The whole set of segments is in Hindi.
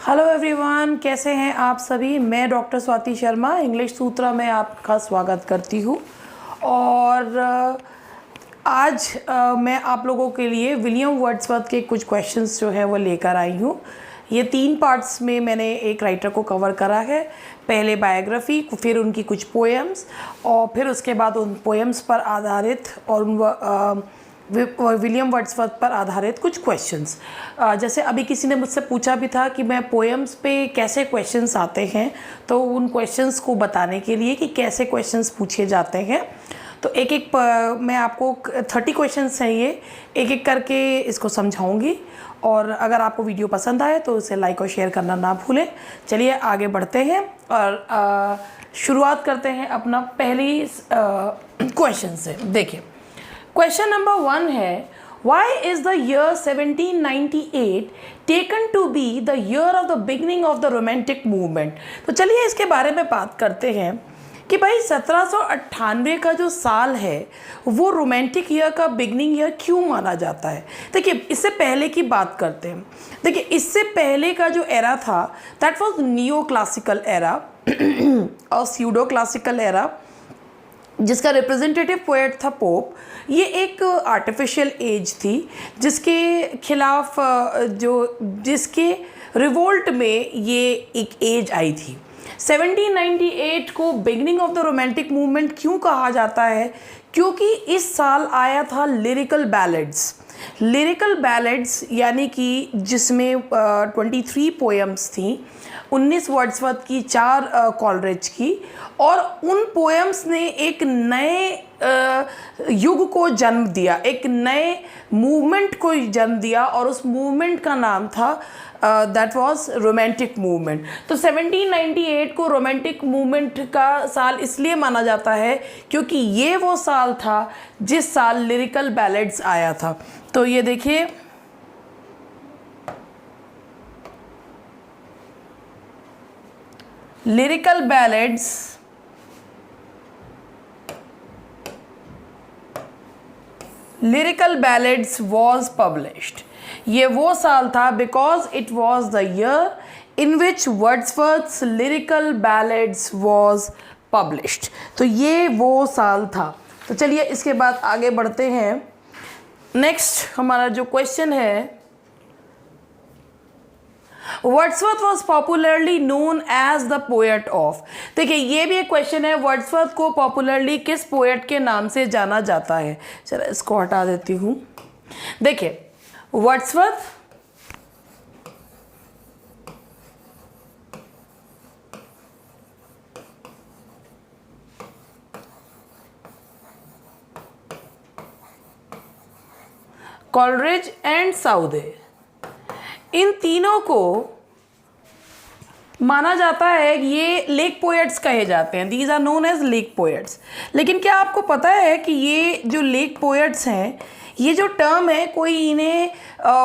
हेलो एवरीवन, कैसे हैं आप सभी। मैं डॉक्टर स्वाति शर्मा इंग्लिश सूत्रा में आपका स्वागत करती हूँ। और आज मैं आप लोगों के लिए विलियम वर्ड्सवर्थ के कुछ क्वेश्चंस जो है वो लेकर आई हूँ। ये 3 पार्ट्स में मैंने एक राइटर को कवर करा है। पहले बायोग्राफी, फिर उनकी कुछ पोएम्स, और फिर उसके बाद उन पोएम्स पर आधारित और विलियम वर्ड्सवर्थ पर आधारित कुछ क्वेश्चंस। जैसे अभी किसी ने मुझसे पूछा भी था कि मैं पोएम्स पे कैसे क्वेश्चंस आते हैं, तो उन क्वेश्चंस को बताने के लिए कि कैसे क्वेश्चंस पूछे जाते हैं, तो एक एक मैं आपको 30 क्वेश्चंस हैं, ये एक एक करके इसको समझाऊंगी। और अगर आपको वीडियो पसंद आए तो उसे लाइक और शेयर करना ना भूलें। चलिए आगे बढ़ते हैं और शुरुआत करते हैं अपना पहली क्वेश्चन से। देखिए, क्वेश्चन नंबर 1 है, why is the year 1798 taken to be the year of the beginning of the romantic movement. तो चलिए इसके बारे में बात करते हैं कि भाई 1798 का जो साल है वो रोमांटिक ईयर का बिगनिंग ईयर क्यों माना जाता है। देखिए, इससे पहले की बात करते हैं। देखिए, इससे पहले का जो एरा था that was neo classical era और स्यूडो क्लासिकल एरा, जिसका रिप्रेजेंटेटिव पोएट था पोप। ये एक आर्टिफिशियल एज थी जिसके खिलाफ जिसके रिवोल्ट में ये एक एज आई थी। 1798 को beginning of the romantic movement क्यों कहा जाता है? क्योंकि इस साल आया था लिरिकल बैलेड्स। लिरिकल बैलेड्स यानी कि जिसमें 23 पोएम्स थी, 19 वर्ड्सवर्थ की, 4 कॉलरिज की, और उन पोएम्स ने एक नए युग को जन्म दिया, एक नए मूवमेंट को जन्म दिया, और उस मूवमेंट का नाम था दैट वाज रोमांटिक मूवमेंट। तो 1798 को रोमांटिक मूवमेंट का साल इसलिए माना जाता है क्योंकि ये वो साल था जिस साल लिरिकल बैलेड्स आया था। तो ये देखिए, लिरिकल बैलेड्स वॉज पब्लिश्ड। ये वो साल था because it was the year in which Wordsworth's lyrical ballads was published. तो ये वो साल था। तो चलिए इसके बाद आगे बढ़ते हैं। नेक्स्ट हमारा जो क्वेश्चन है, Wordsworth was popularly known as the poet of. देखिए, ये भी एक क्वेश्चन है, वर्ड्सवर्थ को पॉपुलरली किस पोएट के नाम से जाना जाता है। चलो इसको हटा देती हूँ। देखिए, वर्ड्सवर्थ कॉलरिज एंड साउदे, इन तीनों को माना जाता है कि ये लेक पोएट्स कहे जाते हैं। These are known as lake poets. लेकिन क्या आपको पता है कि ये जो लेक पोएट्स हैं, ये जो टर्म है, कोई इन्हें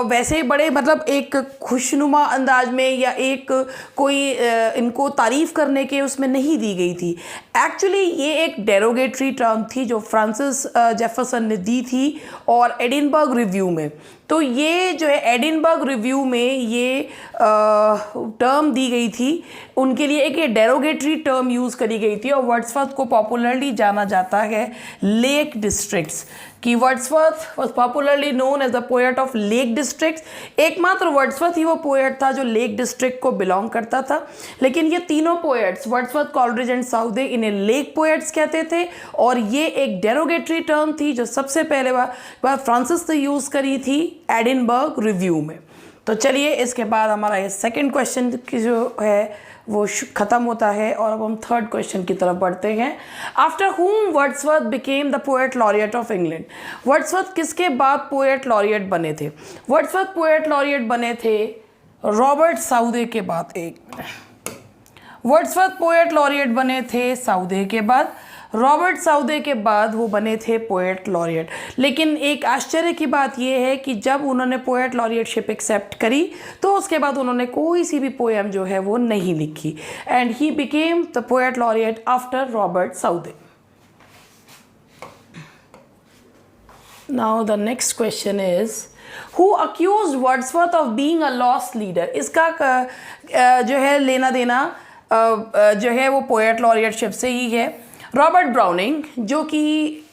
वैसे बड़े मतलब एक खुशनुमा अंदाज में या एक कोई इनको तारीफ़ करने के उसमें नहीं दी गई थी। एक्चुअली ये एक डेरोगेटरी टर्म थी जो फ्रांसिस जेफरसन ने दी थी और एडिनबर्ग रिव्यू में। तो ये जो है एडिनबर्ग रिव्यू में ये टर्म दी गई थी, उनके लिए एक ये डेरोगेटरी टर्म यूज़ करी गई थी। और वर्ड्सवर्थ को पॉपुलरली जाना जाता है लेक डिस्ट्रिक्ट्स कि Wordsworth was popularly known as the poet of lake districts. एकमात्र वर्ड्सवर्थ ही वो पोएट था जो लेक डिस्ट्रिक्ट को बिलोंग करता था। लेकिन ये तीनों poets, Wordsworth, Coleridge and Southey, इन्हें लेक पोएट्स कहते थे। और ये एक डेरोगेटरी टर्म थी जो सबसे पहले बार फ्रांसिस ने यूज़ करी थी एडिनबर्ग रिव्यू में। तो चलिए इसके बाद हमारा ये सेकंड क्वेश्चन की जो है वो ख़त्म होता है और अब हम थर्ड क्वेश्चन की तरफ बढ़ते हैं। आफ्टर हुम Wordsworth became the poet laureate of England. Wordsworth किसके बाद पोएट लॉरिएट बने थे? वर्ड्सवर्थ पोएट लॉरिएट बने थे रॉबर्ट साउदे के बाद। वर्ड्सवर्थ पोएट लॉरिएट बने थे साउदे के बाद। रॉबर्ट साउदे के बाद वो बने थे पोएट लॉरिएट। लेकिन एक आश्चर्य की बात ये है कि जब उन्होंने पोएट लॉरिएटशिप एक्सेप्ट करी तो उसके बाद उन्होंने कोई सी भी पोएम जो है वो नहीं लिखी। And he became the poet laureate after Robert Southey. Now the next question is who accuse Wordsworth of being a lost leader. इसका जो है लेना देना जो है वो पोएट लॉरियटशिप से ही है। रॉबर्ट ब्राउनिंग, जो कि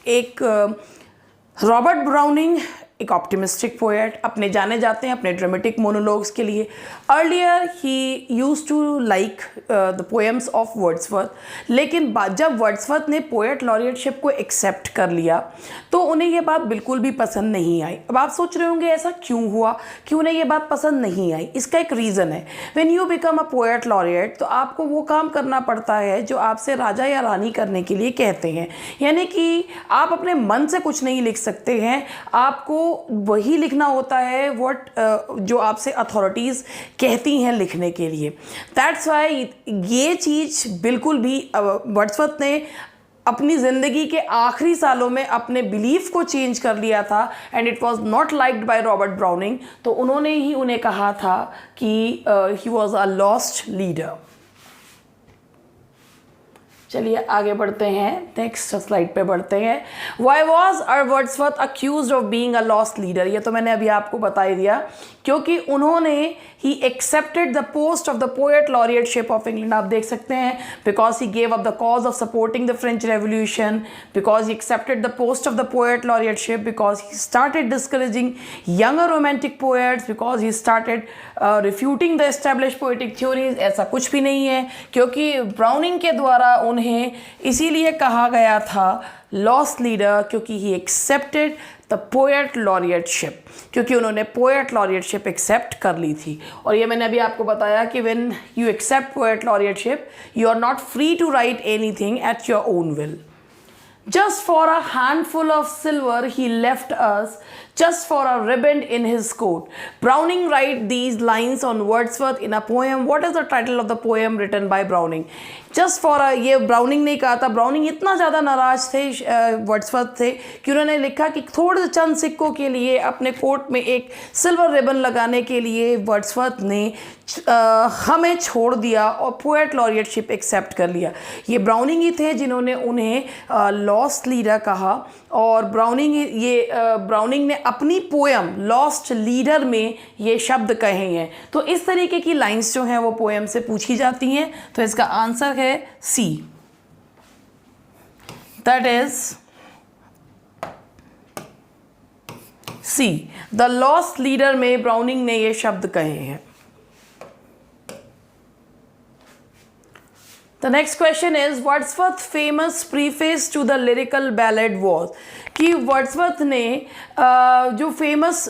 रॉबर्ट ब्राउनिंग एक ऑप्टिमिस्टिक पोएट अपने जाने जाते हैं अपने ड्रामेटिक मोनोलॉग्स के लिए। Earlier he used to like the poems of Wordsworth, लेकिन जब वर्ड्सवर्थ ने पोएट लॉरियटशिप को एक्सेप्ट कर लिया तो उन्हें यह बात बिल्कुल भी पसंद नहीं आई। अब आप सोच रहे होंगे ऐसा क्यों हुआ कि उन्हें यह बात पसंद नहीं आई। इसका एक रीज़न है, when you become a poet laureate तो आपको वो काम करना पड़ता है जो आपसे राजा या रानी करने के लिए कहते हैं, यानी कि आप अपने मन से कुछ नहीं लिख सकते हैं, आपको वही लिखना होता है जो आपसे अथॉरिटीज़ कहती हैं लिखने के लिए। दैट्स वाई ये चीज़ बिल्कुल भी वर्ड्सवर्थ ने अपनी ज़िंदगी के आखिरी सालों में अपने बिलीफ को चेंज कर लिया था and it was not liked by Robert browning. तो उन्होंने ही उन्हें कहा था कि he was a lost leader. चलिए आगे बढ़ते हैं, नेक्स्ट स्लाइड पे बढ़ते हैं। Why was Wordsworth accused of being a lost leader? ये तो मैंने अभी आपको बता ही दिया, क्योंकि उन्होंने he accepted the post of the poet laureateship of England। आप देख सकते हैं, because he gave up the cause of supporting the French Revolution, because he accepted the post of the poet laureateship, because he started discouraging younger romantic poets, because he started refuting the established poetic theories। ऐसा कुछ भी नहीं है, क्योंकि ब्राउनिंग के द्वारा उन्हें इसीलिए कहा गया था लॉस्ट लीडर, क्योंकि ही एक्सेप्टेड द पोएट लॉरियटशिप, क्योंकि उन्होंने पोएट लॉरियटशिप एक्सेप्ट कर ली थी। और ये मैंने अभी आपको बताया कि when you accept poet laureateship you are not free to write anything at your own will. Just for a handful of silver he left us, just for a ribbon in his coat। Browning write these lines on Wordsworth in a poem। What is the title of the poem written by Browning? Just for a, ये ब्राउनिंग ने कहा था। ब्राउनिंग इतना ज़्यादा नाराज थे वर्ड्सवर्थ से कि उन्होंने लिखा कि थोड़े चंद सिक्कों के लिए अपने कोट में एक सिल्वर रिबन लगाने के लिए वर्ड्सवर्थ ने हमें छोड़ दिया और पोएट लॉरियटशिप एक्सेप्ट कर लिया। ये ब्राउनिंग ही थे जिन्होंने उन्हें लॉस्ट लीडर कहा। और ब्राउनिंग ने अपनी पोएम लॉस्ट लीडर में ये शब्द कहे हैं। तो इस तरीके की लाइंस जो हैं वो पोएम से पूछी जाती हैं। तो इसका आंसर है c, that is c, the lost leader में ब्राउनिंग ने ये शब्द कहे हैं। The next question is Wordsworth's famous preface to the lyrical ballad was। कि वर्ड्सवर्थ ने जो famous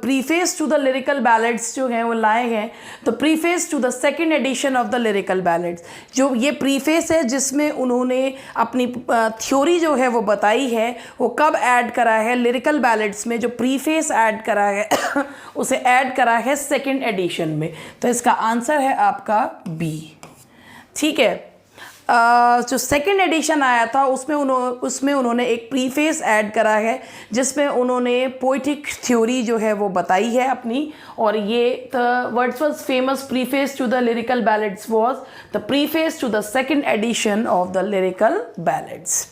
preface to the lyrical ballads जो हैं वो लाए हैं। The preface to the second edition of the lyrical ballads, जो ये प्रीफेस है जिसमें उन्होंने अपनी थ्योरी जो है वो बताई है, वो कब ऐड करा है लिरिकल बैलेड्स में। जो प्रीफेस ऐड करा है उसे ऐड करा है सेकेंड एडिशन में। तो इसका आंसर है आपका बी। ठीक है, जो सेकेंड एडिशन आया था उसमें उन्होंने एक प्रीफेस ऐड करा है जिसमें उन्होंने पोइटिक थ्योरी जो है वो बताई है अपनी। और ये the Wordsworth famous preface to the lyrical ballads was the preface to the second edition of the lyrical ballads.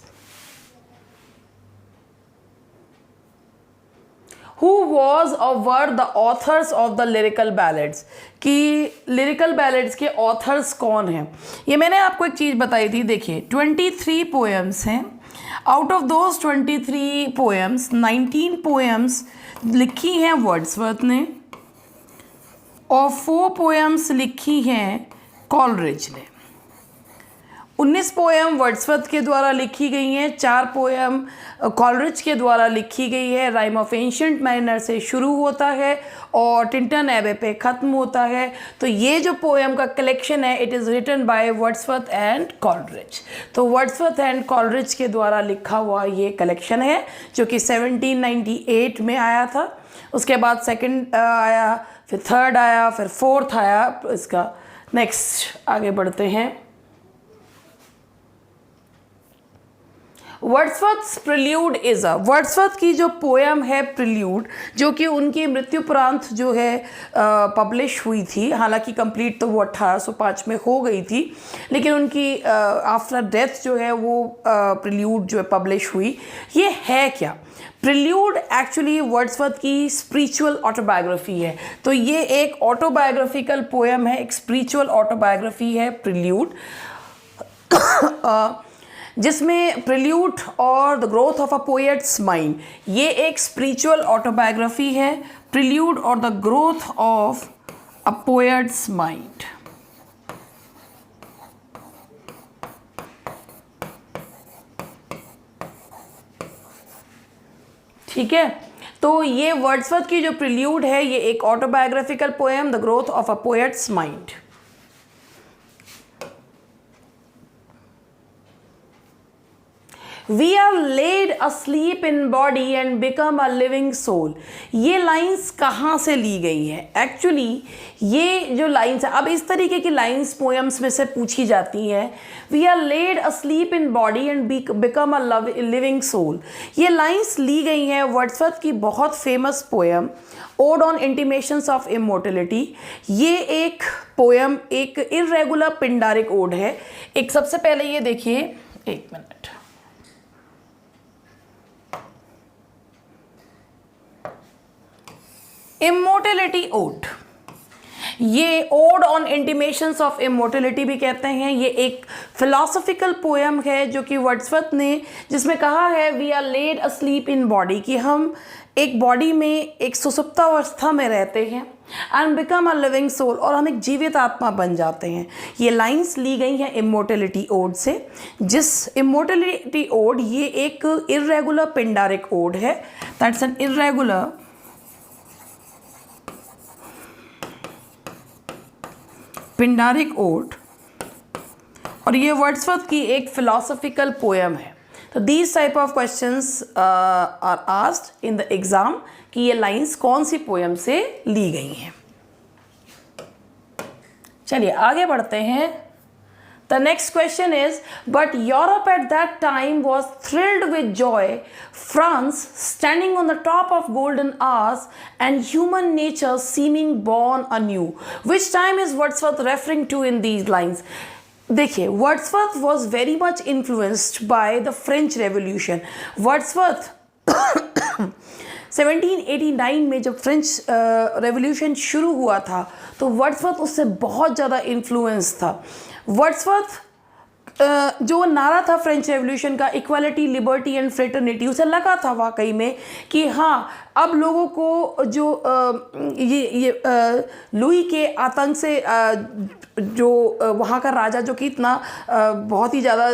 Who was or were the authors of the lyrical ballads? कि लिरिकल बैलेड्स के ऑथर्स कौन हैं। ये मैंने आपको एक चीज़ बताई थी, देखिए 23 पोएम्स हैं। Out of those 23 poems 19 poems लिखी हैं वर्ड्सवर्थ ने और 4 पोएम्स लिखी हैं कॉलरिज ने। 19 पोएम वर्ड्सवर्थ के द्वारा लिखी गई हैं, 4 पोएम कॉलरिज के द्वारा लिखी गई है। राइम ऑफ एंशिएंट मैरिनर से शुरू होता है और टिंटन एबे पे ख़त्म होता है। तो ये जो पोएम का कलेक्शन है it is written by Wordsworth and Coleridge. तो वर्ड्सवर्थ एंड कॉलरिज के द्वारा लिखा हुआ ये कलेक्शन है जो कि 1798 में आया था। उसके बाद सेकंड आया, फिर थर्ड आया, फिर फोर्थ आया इसका। नेक्स्ट आगे बढ़ते हैं। Wordsworth prelude is a, Wordsworth की जो पोएम है प्रिल्यूड, जो कि उनकी मृत्युपरांत जो है पब्लिश हुई थी, हालांकि कंप्लीट तो वो 1805 में हो गई थी, लेकिन उनकी आफ्टर डेथ जो है वो प्रिल्यूड जो है पब्लिश हुई। ये है क्या? प्रिल्यूड एक्चुअली वर्ड्सवर्थ की स्पिरिचुअल ऑटोबायोग्राफी है। तो ये एक ऑटोबायोग्राफिकल पोएम है, एक स्पिरिचुअल ऑटोबायोग्राफी है प्रिल्यूड, जिसमें प्रिल्यूड और the growth of a poet's mind, ये एक स्पिरिचुअल ऑटोबायोग्राफी है, प्रिल्यूड और the growth of a poet's mind. ठीक है, तो ये वर्ड्सवर्थ की जो प्रिल्यूड है ये एक autobiographical poem, the growth of a poet's mind. We are laid asleep in body and become a living soul। ये लाइंस कहाँ से ली गई हैं? एक्चुअली ये जो लाइंस है, अब इस तरीके की लाइंस पोएम्स में से पूछी जाती हैं। We are laid asleep in body and become a living soul। ये लाइंस ली गई हैं वर्ड्सवर्थ की बहुत famous poem odd on intimations of immortality. ये एक पोएम एक इर्रेगुलर पिंडारिक ओड है। एक सबसे पहले ये देखिए, एक मिनट, इमोर्टलिटी ओड, ये odd on intimations of immortality भी कहते हैं। ये एक फिलोसॉफिकल पोएम है जो कि वर्ड्सवर्थ ने, जिसमें कहा है we are laid asleep in body, कि हम एक बॉडी में एक सुसुप्तावस्था में रहते हैं, and become a living soul, और हम एक जीवित आत्मा बन जाते हैं। ये लाइंस ली गई हैं इमोर्टलिटी ओड से, जिस इमोर्टलिटी ओड ये एक इर्रेगुलर पिंडारिक ओड है, that's an irregular Pindaric ode, और ये वर्ड्सवर्थ की एक फिलोसॉफिकल पोएम है। तो these type of questions are asked in the exam कि ये लाइंस कौन सी पोएम से ली गई हैं। चलिए आगे बढ़ते हैं। The next question is, but Europe at that time was thrilled with joy, France standing on the top of golden hours, and human nature seeming born anew. Which time is Wordsworth referring to in these lines? देखिए, Wordsworth was very much influenced by the French Revolution. Wordsworth 1789 में जब फ्रेंच रेवोल्यूशन शुरू हुआ था तो वर्ड्सवर्थ उससे बहुत ज़्यादा इन्फ्लुएंस था। वर्ड्सवर्थ जो नारा था फ्रेंच रेवोल्यूशन का, इक्वालिटी, लिबर्टी एंड फ्रेटर्निटी, उसे लगा था वाकई में कि हाँ, अब लोगों को जो ये लुई के आतंक से जो वहाँ का राजा जो कि इतना बहुत ही ज़्यादा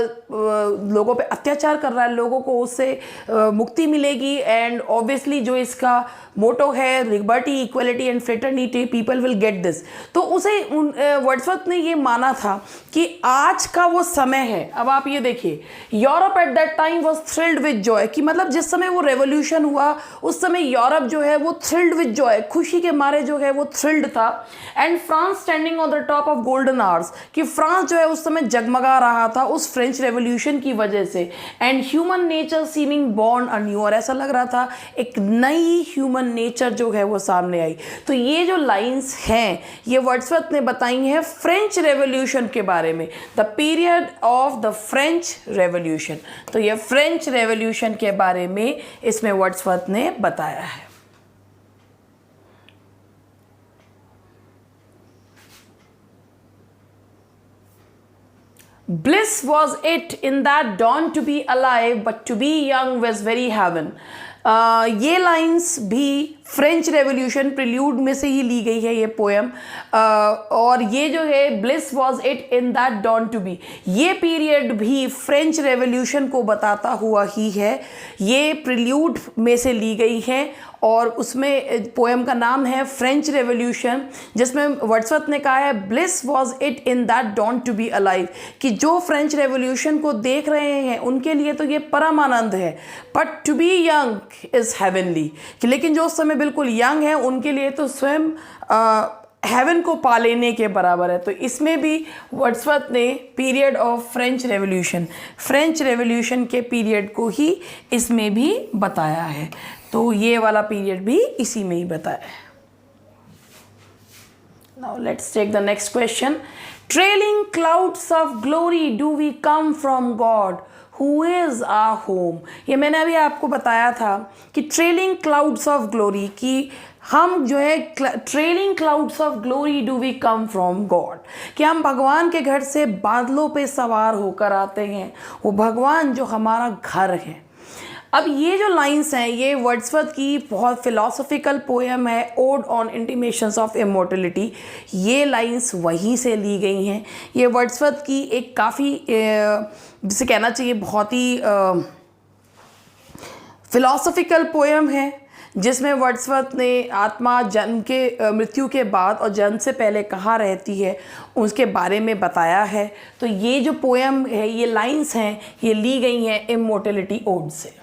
लोगों पे अत्याचार कर रहा है, लोगों को उससे मुक्ति मिलेगी, एंड ऑब्वियसली जो इसका मोटो है liberty, equality and fraternity, people will get this. तो उसे वर्ड्सवर्थ ने ये माना था कि आज का वो समय है। अब आप ये देखिए, Europe at that time was thrilled with Joy, कि मतलब जिस समय वो रेवोल्यूशन हुआ उस समय यूरोप जो है वो थ्रिल्ड विद जॉय, खुशी के मारे जो है वो थ्रिल्ड था। And France standing on the top of golden hours, कि फ्रांस जो है उस समय जगमगा रहा था उस फ्रेंच रेवोल्यूशन की वजह से। And human nature seeming born anew, और ऐसा लग रहा था एक नई ह्यूमन नेचर जो है वो सामने आई। तो ये जो लाइंस हैं ये वर्ड्सवर्थ ने बताई हैं फ्रेंच रेवोल्यूशन के बारे में, the period of the French revolution. तो ये फ्रेंच रेवोल्यूशन के बारे में इसमें वर्ड्सवर्थ ने बताया है। Bliss was it in that dawn to be alive, but to be young was very heaven। ये लाइंस भी फ्रेंच रेवोल्यूशन प्रिल्यूड में से ही ली गई है ये पोएम। और ये जो है bliss was it in that dawn to be, ये पीरियड भी फ्रेंच रेवोल्यूशन को बताता हुआ ही है। ये प्रिल्यूड में से ली गई है और उसमें पोएम का नाम है फ्रेंच रेवोल्यूशन, जिसमें वर्ड्सवर्थ ने कहा है bliss was it in that dawn to be alive, कि जो फ्रेंच रेवोल्यूशन को देख रहे हैं उनके लिए तो ये परम आनंद है, but to be young is heavenly, कि लेकिन जो उस समय बिल्कुल यंग है उनके लिए तो स्वयं हेवन को पा लेने के बराबर है। तो इसमें भी वर्ड्सवर्थ ने पीरियड ऑफ फ्रेंच रेवोल्यूशन के पीरियड को ही इसमें भी बताया है। तो ये वाला पीरियड भी इसी में ही बताया है। Now let's take the next question. Trailing clouds of glory do we come from God who is our home. ये मैंने अभी आपको बताया था कि ट्रेलिंग क्लाउड्स ऑफ ग्लोरी की हम जो है trailing clouds of glory do we come from God, कि हम भगवान के घर से बादलों पे सवार होकर आते हैं, वो भगवान जो हमारा घर है। अब ये जो लाइंस हैं ये वर्ड्सवर्थ की बहुत फिलॉसफिकल पोएम है, odd on intimations of immortality. ये लाइंस वहीं से ली गई हैं। ये वर्ड्सवर्थ की एक काफ़ी जिसे कहना चाहिए बहुत ही फिलॉसफिकल पोएम है, जिसमें वर्ड्सवर्थ ने आत्मा जन्म के मृत्यु के बाद और जन्म से पहले कहाँ रहती है उसके बारे में बताया है। तो ये जो पोएम है, ये लाइंस हैं, ये ली गई हैं इमॉर्टलिटी ओड से।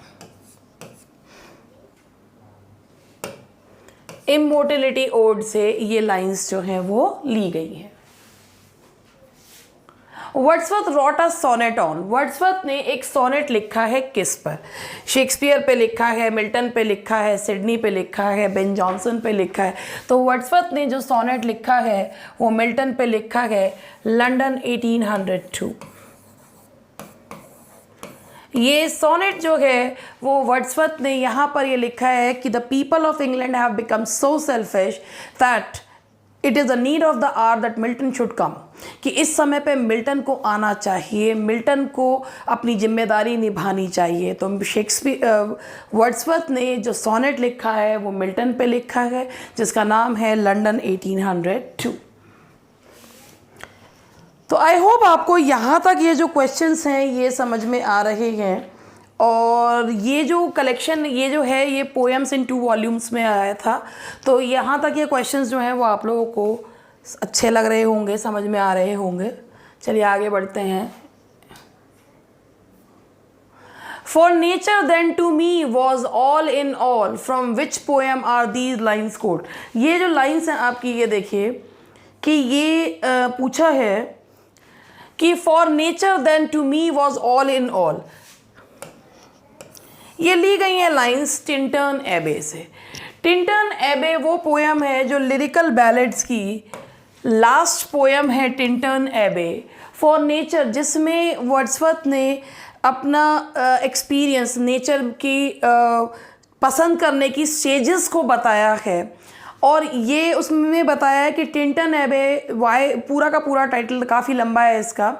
इमॉर्टलिटी ओड से ये लाइंस जो हैं वो ली गई हैं। Wordsworth wrote a sonnet on. Wordsworth ने एक सोनेट लिखा है किस पर? शेक्सपियर पे लिखा है, मिल्टन पे लिखा है, सिडनी पे लिखा है, बेन जॉनसन पे लिखा है। तो वर्ड्सवर्थ ने जो सोनेट लिखा है वो मिल्टन पे लिखा है, लंदन 1802। ये सोनेट जो है वो वर्ड्सवर्थ ने यहाँ पर ये लिखा है कि the people of England have become so selfish that it is the need of the hour that Milton should come, कि इस समय पे मिल्टन को आना चाहिए, मिल्टन को अपनी जिम्मेदारी निभानी चाहिए। तो वर्ड्सवर्थ ने जो सोनेट लिखा है वो मिल्टन पे लिखा है, जिसका नाम है लंदन 1802। तो आई होप आपको यहाँ तक ये जो क्वेश्चंस हैं ये समझ में आ रहे हैं। और ये जो कलेक्शन ये जो है ये पोएम्स इन 2 वॉल्यूम्स में आया था। तो यहाँ तक ये क्वेश्चंस जो हैं वो आप लोगों को अच्छे लग रहे होंगे, समझ में आ रहे होंगे। चलिए आगे बढ़ते हैं। For nature then to me was all in all, from which poem are these lines quote। ये जो लाइन्स हैं आपकी, ये देखिए कि ये पूछा है कि for nature then to me was all in all, ये ली गई हैं लाइंस टिंटन एबे से। टिंटन एबे वो पोएम है जो लिरिकल बैलेड्स की लास्ट पोएम है, टिंटन एबे फॉर नेचर, जिसमें वर्ड्सवर्थ ने अपना एक्सपीरियंस नेचर की पसंद करने की स्टेजेस को बताया है। और ये उसमें बताया है कि टिंटन एबे वाई, पूरा का पूरा टाइटल काफ़ी लंबा है इसका,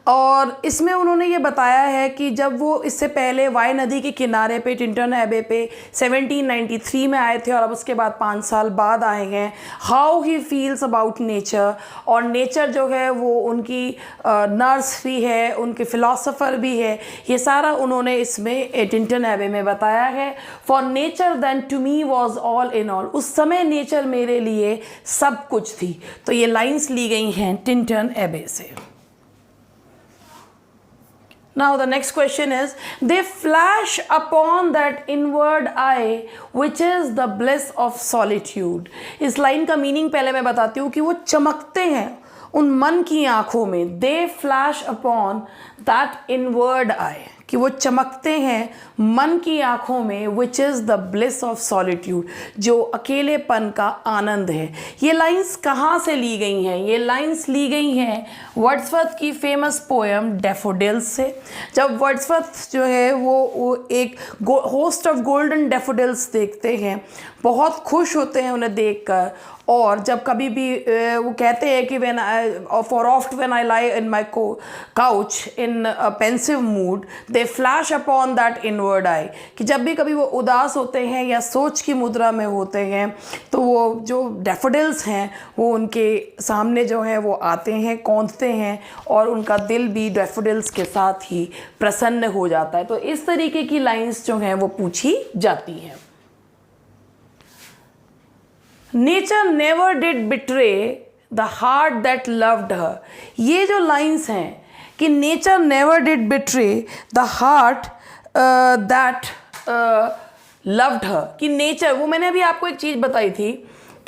और इसमें उन्होंने ये बताया है कि जब वो इससे पहले वाई नदी के किनारे पे टिंटन एबे पे 1793 में आए थे और अब उसके बाद 5 साल बाद आए हैं, how he feels about nature. और नेचर जो है वो उनकी नर्स भी है, उनके फ़िलासफ़र भी है, ये सारा उन्होंने इसमें टिंटन एबे में बताया है। For nature then to me was all in all, उस समय नेचर मेरे लिए सब कुछ थी। तो ये लाइन्स ली गई हैं टिंटन एबे से। Now the next question is, they flash upon that inward eye which is the bliss of solitude। इस लाइन का मीनिंग पहले मैं बताती हूँ कि वो चमकते हैं उन मन की आँखों में। They flash upon that inward eye, कि वो चमकते हैं मन की आँखों में, which is the bliss of solitude, जो अकेलेपन का आनंद है। ये लाइंस कहाँ से ली गई हैं? ये लाइंस ली गई हैं वर्ड्सवर्थ की फेमस पोएम डैफोडिल्स से। जब वर्ड्सवर्थ जो है वो एक होस्ट ऑफ गोल्डन डैफोडिल्स देखते हैं, बहुत खुश होते हैं उन्हें देखकर, और जब कभी भी वो कहते हैं कि for oft when I lie in my couch in a pensive mood they flash upon that inward आई, कि जब भी कभी वो उदास होते हैं या सोच की मुद्रा में होते हैं तो वो जो डैफोडिल्स हैं वो उनके सामने जो है वो आते हैं, कौंधते हैं, और उनका दिल भी डैफोडिल्स के साथ ही प्रसन्न हो जाता है। तो इस तरीके की लाइंस जो हैं वो पूछी जाती हैं। Nature never did betray the heart that loved her. ये जो लाइंस हैं कि nature never did betray the heart that loved her, कि नेचर, वो मैंने अभी आपको एक चीज़ बताई थी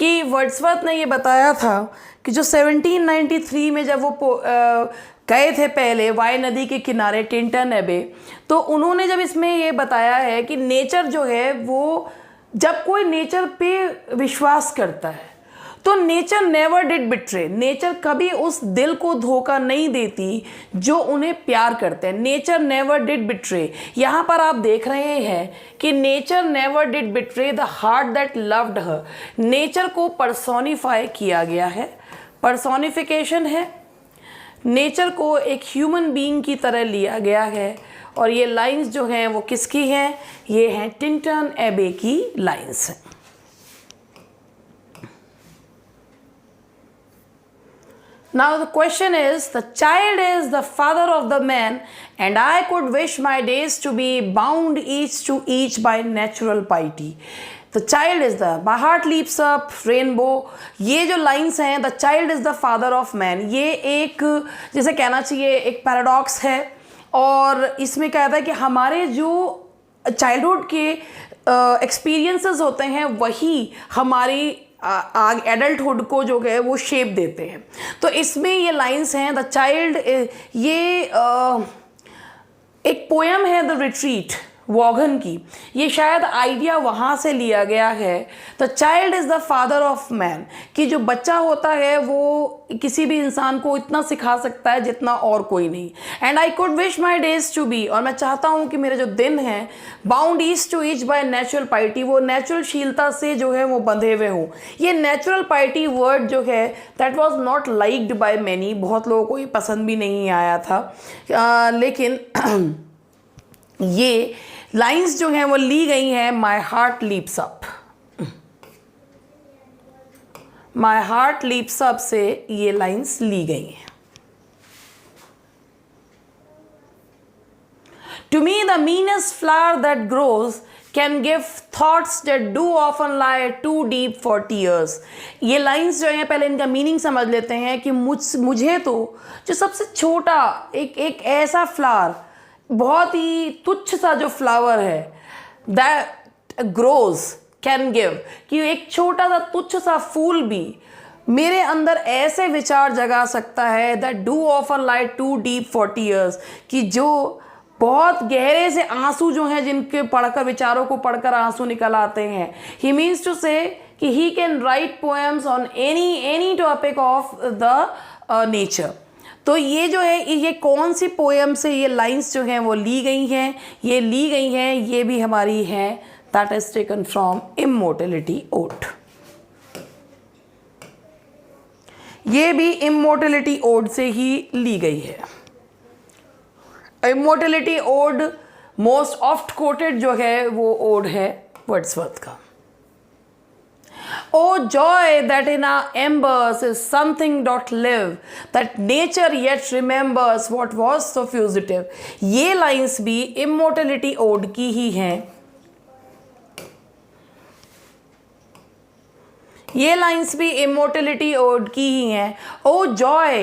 कि वर्ड्सवर्थ ने ये बताया था कि जो 1793 में जब वो गए थे पहले वाई नदी के किनारे टिंटन एबे, तो उन्होंने जब इसमें ये बताया है कि नेचर जो है वो, जब कोई नेचर पे विश्वास करता है तो nature never did betray, nature कभी उस दिल को धोखा नहीं देती जो उन्हें प्यार करते हैं। नेचर नेवर डिड बिट्रे, यहाँ पर आप देख रहे हैं कि nature never did betray the heart that loved her. Nature को पर्सोनिफाई किया गया है, पर्सोनिफिकेशन है, नेचर को एक ह्यूमन बीइंग की तरह लिया गया है। और ये लाइंस जो हैं वो किसकी हैं? ये हैं टिंटन एबे की लाइंस हैं। Now the question is, the child is the father of the man, and I could wish my days to be bound each to each by natural piety. The child is the, my heart leaps up, rainbow. ये जो लाइन्स हैं, the child is the father of man, ये एक जैसे कहना चाहिए एक पैराडॉक्स है। और इसमें कहता है कि हमारे जो चाइल्डहुड के एक्सपीरियंसेस होते हैं वही हमारी एडल्टहुड को जो है वो शेप देते हैं। तो इसमें ये लाइंस हैं, द चाइल्ड, ये एक पोएम है द रिट्रीट वॉगन की, ये शायद आइडिया वहाँ से लिया गया है। The child is the father of man, कि जो बच्चा होता है वो किसी भी इंसान को इतना सिखा सकता है जितना और कोई नहीं। And I could wish my days to be, और मैं चाहता हूँ कि मेरे जो दिन हैं bound each to each by natural piety, वो नेचुरल शीलता से जो है वो बंधे हुए हों। ये नेचुरल पाइटी वर्ड जो है that was not liked by many, बहुत लोगों को ये पसंद भी नहीं आया था। लेकिन ये लाइंस जो हैं वो ली गई हैं my heart leaps up, my heart leaps up से ये लाइंस ली गई हैं। To me the meanest flower that grows can give thoughts that do often lie too deep for tears. ये लाइंस जो हैं पहले इनका मीनिंग समझ लेते हैं कि मुझे तो जो सबसे छोटा एक ऐसा फ्लावर, बहुत ही तुच्छ सा जो फ्लावर है दैट ग्रोज कैन गिव, कि एक छोटा सा तुच्छ सा फूल भी मेरे अंदर ऐसे विचार जगा सकता है दैट डू ऑफर lie too deep for tears, कि जो बहुत गहरे से आंसू जो हैं जिनके पढ़कर, विचारों को पढ़कर आंसू निकल आते हैं। ही मीन्स टू से कि he can write poems on any topic of the nature. तो ये जो है ये कौन सी पोएम से ये लाइंस जो हैं वो ली गई हैं? ये ली गई हैं, ये भी हमारी हैं, that is taken from immortality ode. ये भी इमोर्टलिटी ओड से ही ली गई है। Immortality ode most oft quoted जो है वो ओड है वर्ड्सवर्थ का। Oh joy that in our embers is something doth live, that nature yet remembers what was so fugitive. ये लाइंस भी इमोर्टलिटी ओड की ही हैं। ये लाइंस भी इमोर्टलिटी ओड की ही हैं। Oh joy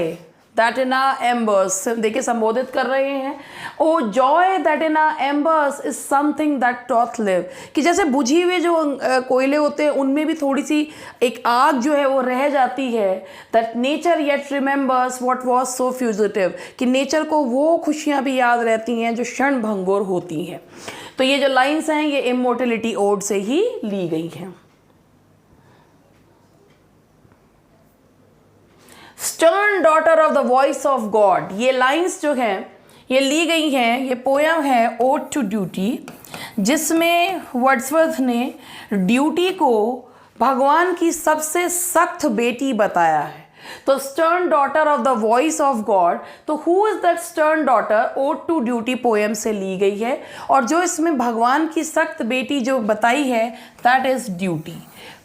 that in our embers, देखिए संबोधित कर रहे हैं, O joy that in our embers is something that doth live, कि जैसे बुझी हुए जो कोयले होते हैं उनमें भी थोड़ी सी एक आग जो है वो रह जाती है। That nature yet remembers what was so fugitive, कि नेचर को वो खुशियाँ भी याद रहती हैं जो क्षण भंगुर होती हैं। तो ये जो लाइन्स हैं ये इमोर्टलिटी ओड से ही ली गई हैं। Stern daughter of the voice of God, ये लाइंस जो हैं ये ली गई हैं, ये पोयम है ओड टू ड्यूटी, जिसमें वर्ड्सवर्थ ने ड्यूटी को भगवान की सबसे सख्त बेटी बताया है। तो stern daughter of the voice of God, तो who is that stern daughter, ode to duty poem से ली गई है। और जो इसमें भगवान की सख्त बेटी जो बताई है दैट इज ड्यूटी।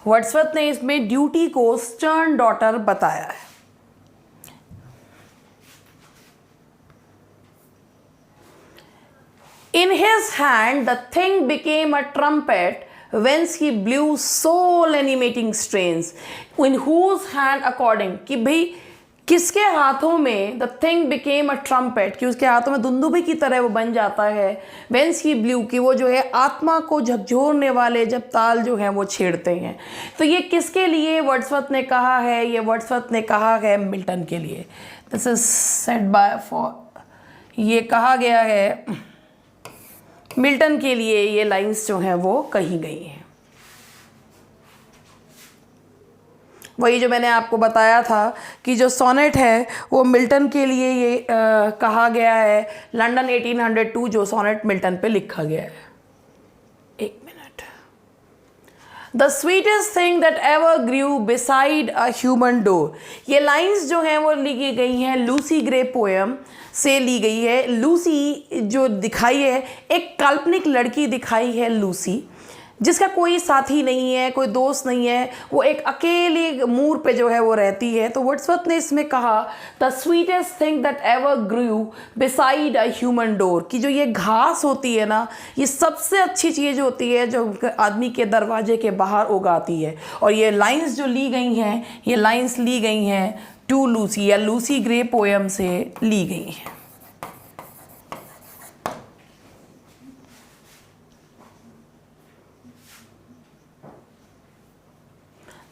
वर्ड्सवर्थ ने इसमें ड्यूटी को स्टर्न डॉटर बताया है। In his hand the thing became a trumpet whence he blew soul animating strains, in whose hand according, कि भाई किसके हाथों में the thing became a trumpet, कि उसके हाथों में दुंदुभी की तरह वो बन जाता है। वेन शी ब्लू, कि वो जो है आत्मा को झकझोरने वाले जब ताल जो हैं वो छेड़ते हैं। तो ये किसके लिए वर्ड्सवर्थ ने कहा है? ये वर्ड्सवर्थ ने कहा है मिल्टन के लिए। This is said bye for, ये कहा गया है मिल्टन के लिए, ये लाइंस जो हैं वो कही गई हैं। वही जो मैंने आपको बताया था कि जो सोनेट है वो मिल्टन के लिए ये कहा गया है। लंदन 1802 जो सोनेट मिल्टन पे लिखा गया है। एक minute. The sweetest thing that ever grew beside a human door, ये लाइंस जो हैं वो लिखी गई हैं लूसी ग्रे पोएम से ली गई है। लूसी जो दिखाई है, एक काल्पनिक लड़की दिखाई है लूसी, जिसका कोई साथी नहीं है, कोई दोस्त नहीं है, वो एक अकेले मूर पे जो है वो रहती है। तो वर्ड्सवर्थ ने इसमें कहा the sweetest thing that ever grew beside a human door, कि जो ये घास होती है ना, ये सबसे अच्छी चीज़ होती है जो आदमी के दरवाजे के बाहर उगाती है। और ये लाइंस जो ली गई हैं, ये लाइंस ली गई हैं टू लूसी या लूसी ग्रे पोएम से ली गई हैं।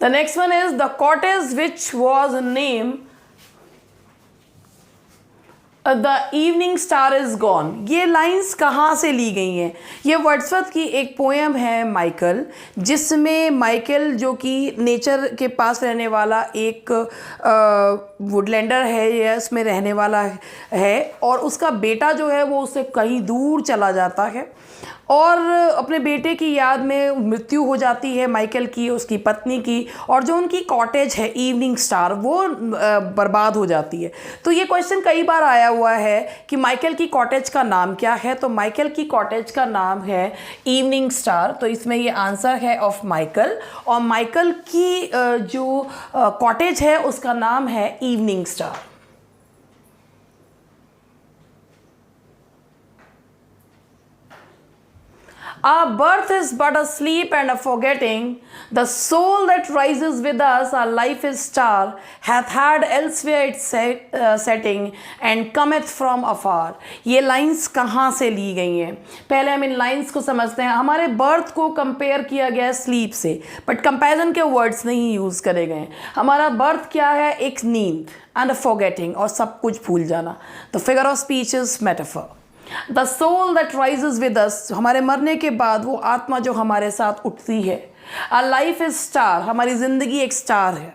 The next one is the cottage which was named The Evening Star is Gone। ये लाइंस कहाँ से ली गई हैं? ये वर्ड्सवर्थ की एक पोएम है माइकल, जिसमें माइकल जो कि नेचर के पास रहने वाला एक वुडलैंडर है या उसमें रहने वाला है, और उसका बेटा जो है वो उससे कहीं दूर चला जाता है और अपने बेटे की याद में मृत्यु हो जाती है माइकल की, उसकी पत्नी की, और जो उनकी कॉटेज है इवनिंग स्टार वो बर्बाद हो जाती है। तो ये क्वेश्चन कई बार आया हुआ है कि माइकल की कॉटेज का नाम क्या है? तो माइकल की कॉटेज का नाम है इवनिंग स्टार। तो इसमें ये आंसर है ऑफ माइकल, और माइकल की जो कॉटेज है उसका नाम है evening star. Our birth is but a sleep and a forgetting. The soul that rises with us, our life is star, hath had elsewhere its setting and cometh from afar। ये लाइंस कहाँ से ली गई हैं? पहले हम इन लाइंस को समझते हैं। हमारे बर्थ को कंपेयर किया गया है स्लीप से, बट कंपैरिजन के वर्ड्स नहीं यूज़ करे गए। हमारा बर्थ क्या है? एक नींद एंड अ फॉरगेटिंग, और सब कुछ भूल जाना। The figure of speech is metaphor. The soul that rises with us, हमारे मरने के बाद वो आत्मा जो हमारे साथ उठती है। आवर लाइफ इज स्टार, हमारी ज़िंदगी एक स्टार है।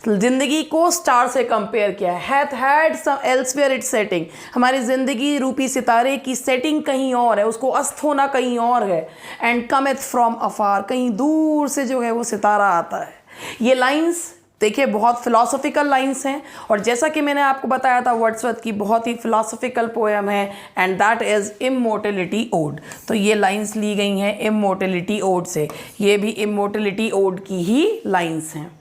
ज़िंदगी को स्टार से कंपेयर किया है। Hath had some elsewhere its setting, हमारी ज़िंदगी रूपी सितारे की सेटिंग कहीं और है, उसको अस्त होना कहीं और है। एंड कमेथ फ्रॉम अफार, कहीं दूर से जो है वो सितारा आता है। ये लाइंस देखिए बहुत फिलॉसफिकल लाइंस हैं, और जैसा कि मैंने आपको बताया था वर्ड्सवर्थ की बहुत ही फिलॉसफिकल पोएम है, and that is immortality ode. तो ये लाइंस ली गई हैं इमोर्टलिटी ओड से, ये भी इमोर्टलिटी ओड की ही लाइंस हैं।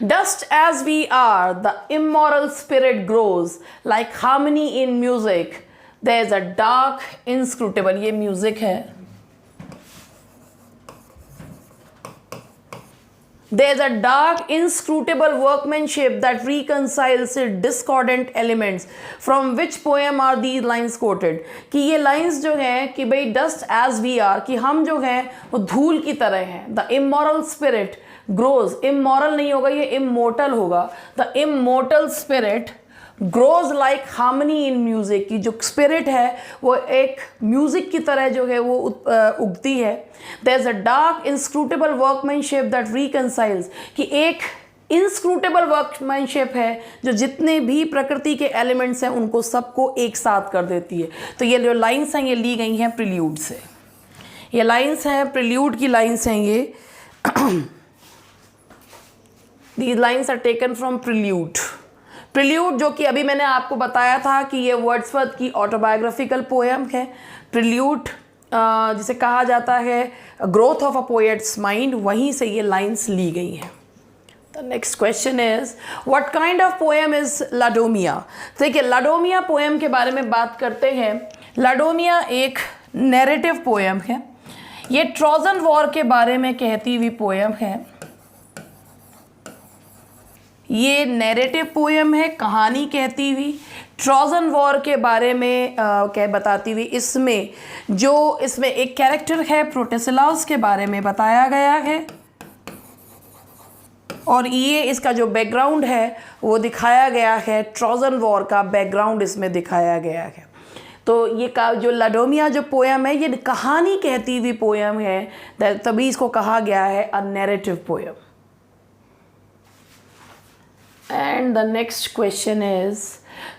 Dust as we are, the immoral spirit grows like harmony in music. There is a dark, inscrutable, ये म्यूजिक है। There is a dark, inscrutable workmanship that reconciles its discordant elements. From which poem are these lines quoted? कि ये lines जो हैं कि भाई dust as we are, कि हम जो हैं वो धूल की तरह हैं। The immoral spirit grows, immoral नहीं होगा, ये immortal होगा। The immortal spirit grows like harmony in music, की जो स्पिरिट है वो एक म्यूज़िक की तरह जो है वो उगती है। There is a dark inscrutable workmanship that reconciles, कि एक इंस्क्रूटेबल वर्कमैनशिप है जो जितने भी प्रकृति के एलिमेंट्स हैं उनको सबको एक साथ कर देती है। तो ये जो लाइन्स हैं ये ली गई हैं प्रिल्यूड से। ये लाइन्स हैं प्रिल्यूड की लाइन्स हैं ये। These lines are taken from Prelude. Prelude जो कि अभी मैंने आपको बताया था कि ये वर्ड्सवर्थ की ऑटोबायोग्राफिकल पोएम है। प्रिल्यूड जिसे कहा जाता है growth of a poet's mind, वहीं से ये लाइंस ली गई हैं। The next question is what kind of poem is Laodamia. देखिए लाडोमिया पोएम के बारे में बात करते हैं। लाडोमिया एक नैरेटिव पोएम है। ये ट्रोजन वॉर के बारे में कहती हुई पोयम है। ये नैरेटिव पोयम है, कहानी कहती हुई ट्रोजन वॉर के बारे में क्या बताती हुई। इसमें एक कैरेक्टर है प्रोटेसिलाउस के बारे में बताया गया है, और ये इसका जो बैकग्राउंड है वो दिखाया गया है। ट्रोजन वॉर का बैकग्राउंड इसमें दिखाया गया है। तो ये जो लाडोमिया जो पोयम है ये कहानी कहती हुई पोयम है, तभी इसको कहा गया है a narrative poem. And the next question is,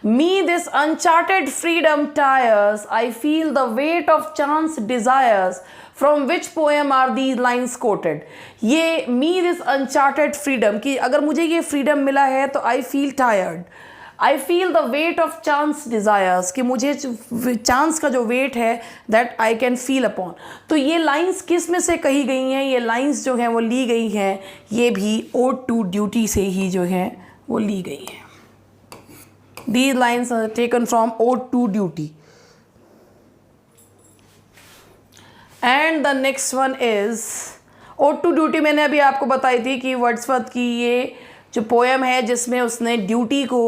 me this uncharted freedom tires, I feel the weight of chance desires, from which poem are these lines quoted? ये me this uncharted freedom कि अगर मुझे ये freedom मिला है तो I feel tired, I feel the weight of chance desires कि मुझे चांस का जो वेट है that I can feel upon। तो ये लाइंस किस में से कही गई हैं? ये लाइंस जो हैं वो ली गई हैं, ये भी ओड टू ड्यूटी से ही जो है वो ली गई है। These lines are taken from Ode to Duty। And the next one is Ode to Duty। मैंने अभी आपको बताई थी कि वर्ड्सवर्थ की ये जो पोयम है जिसमें उसने ड्यूटी को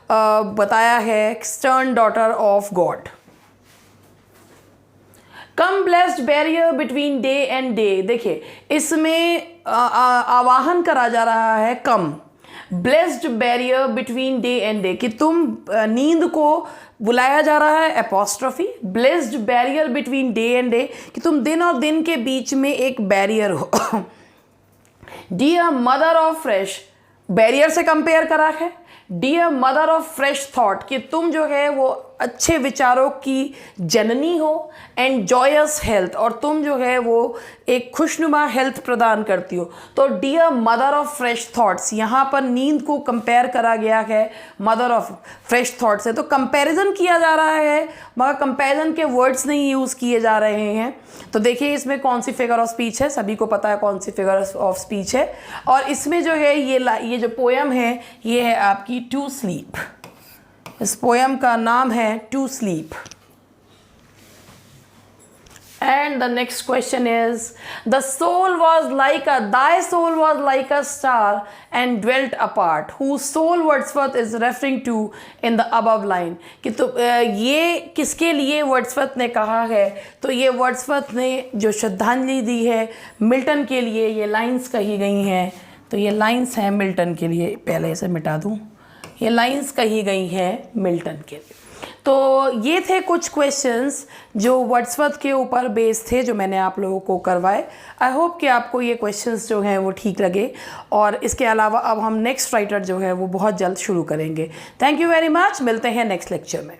बताया है, stern daughter of God. Come blessed barrier between day and day. देखिए इसमें आवाहन करा जा रहा है come blessed barrier between day and day कि तुम नींद को बुलाया जा रहा है apostrophe, blessed barrier between day and day कि तुम दिन और दिन के बीच में एक बैरियर हो। Dear mother of fresh, barrier से कंपेयर करा है। Dear mother of fresh thought कि तुम जो है वो अच्छे विचारों की जननी हो, एंड जॉयस हेल्थ, और तुम जो है वो एक खुशनुमा हेल्थ प्रदान करती हो। तो dear mother of fresh thoughts, यहाँ पर नींद को कंपेयर करा गया है मदर ऑफ फ्रेश थॉट से। तो कंपैरिजन किया जा रहा है मगर कंपैरिजन के वर्ड्स नहीं यूज़ किए जा रहे हैं। तो देखिए इसमें कौन सी फिगर ऑफ स्पीच है, सभी को पता है कौन सी फिगर ऑफ स्पीच है। और इसमें जो है ये जो पोयम है ये है आपकी टू स्लीप। इस पोयम का नाम है to sleep. And the next question is, the soul was like thy soul was like a star and dwelt apart, whose soul Wordsworth is referring to in the above line। कि तो ये किसके लिए वर्ड्सवर्थ ने कहा है? तो ये वर्ड्सवर्थ ने जो श्रद्धांजलि दी है मिल्टन के लिए ये लाइंस कही गई हैं। तो ये लाइंस हैं मिल्टन के लिए, पहले इसे मिटा दूँ। ये लाइंस कही गई हैं मिल्टन के लिए। तो ये थे कुछ क्वेश्चंस जो वर्ड्सवर्थ के ऊपर बेस्ड थे जो मैंने आप लोगों को करवाए। आई होप कि आपको ये क्वेश्चंस जो हैं वो ठीक लगे, और इसके अलावा अब हम नेक्स्ट राइटर जो है वो बहुत जल्द शुरू करेंगे। थैंक यू वेरी मच, मिलते हैं नेक्स्ट लेक्चर में।